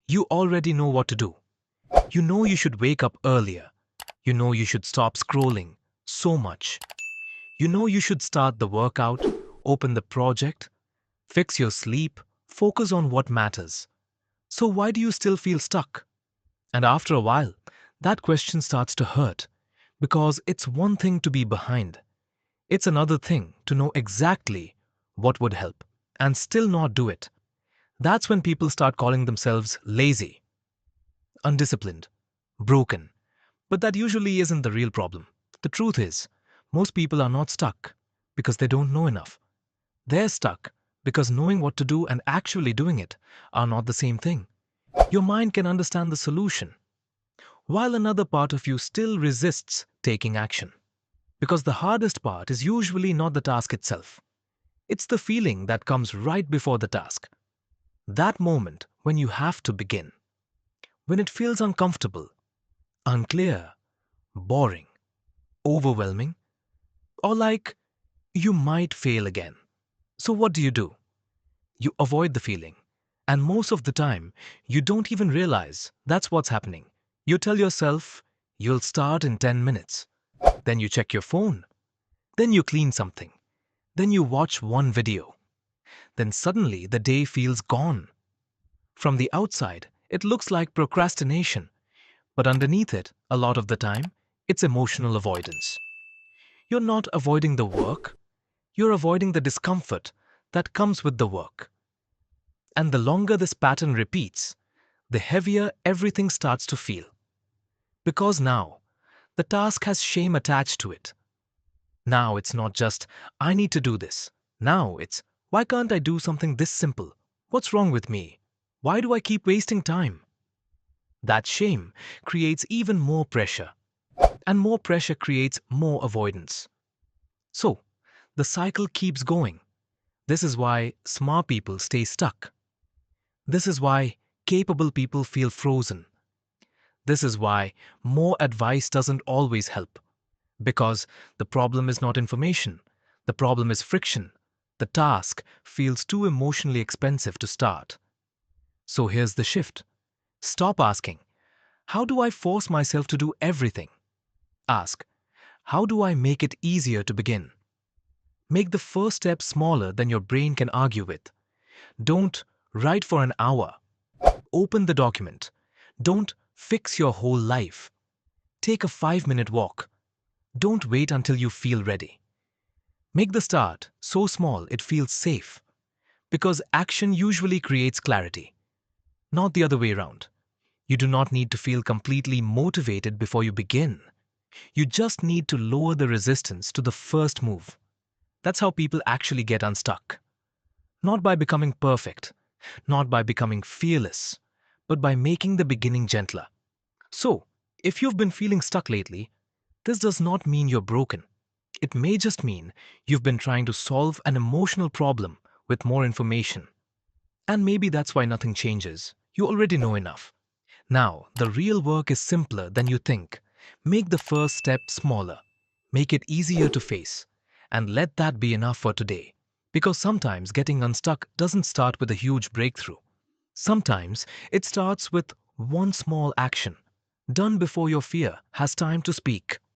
You already know what to do. You know you should wake up earlier. You know you should stop scrolling so much. You know you should start the workout, open the project, fix your sleep, focus on what matters. So why do you still feel stuck? And after a while, that question starts to hurt because it's one thing to be behind. It's another thing to know exactly what would help and still not do it. That's when people start calling themselves lazy, undisciplined, broken. But that usually isn't the real problem. The truth is, most people are not stuck because they don't know enough. They're stuck because knowing what to do and actually doing it are not the same thing. Your mind can understand the solution, while another part of you still resists taking action. Because the hardest part is usually not the task itself. It's the feeling that comes right before the task. That moment when you have to begin. When it feels uncomfortable, unclear, boring, overwhelming, or like you might fail again. So what do? You avoid the feeling. And most of the time, you don't even realize that's what's happening. You tell yourself you'll start in 10 minutes. Then you check your phone. Then you clean something. Then you watch one video. Then suddenly the day feels gone. From the outside, it looks like procrastination. But underneath it, a lot of the time, it's emotional avoidance. You're not avoiding the work. You're avoiding the discomfort that comes with the work. And the longer this pattern repeats, the heavier everything starts to feel. Because now, the task has shame attached to it. Now it's not just, I need to do this. Now it's, why can't I do something this simple? What's wrong with me? Why do I keep wasting time? That shame creates even more pressure. And more pressure creates more avoidance. So, the cycle keeps going. This is why smart people stay stuck. This is why capable people feel frozen. This is why more advice doesn't always help. Because the problem is not information. The problem is friction. The task feels too emotionally expensive to start. So here's the shift. Stop asking, how do I force myself to do everything? Ask, how do I make it easier to begin? Make the first step smaller than your brain can argue with. Don't write for an hour. Open the document. Don't fix your whole life. Take a 5-minute walk. Don't wait until you feel ready. Make the start so small it feels safe. Because action usually creates clarity, not the other way around. You do not need to feel completely motivated before you begin. You just need to lower the resistance to the first move. That's how people actually get unstuck. Not by becoming perfect, not by becoming fearless, but by making the beginning gentler. So, if you've been feeling stuck lately, this does not mean you're broken. It may just mean you've been trying to solve an emotional problem with more information. And maybe that's why nothing changes. You already know enough. Now, the real work is simpler than you think. Make the first step smaller. Make it easier to face. And let that be enough for today. Because sometimes getting unstuck doesn't start with a huge breakthrough. Sometimes it starts with one small action, done before your fear has time to speak.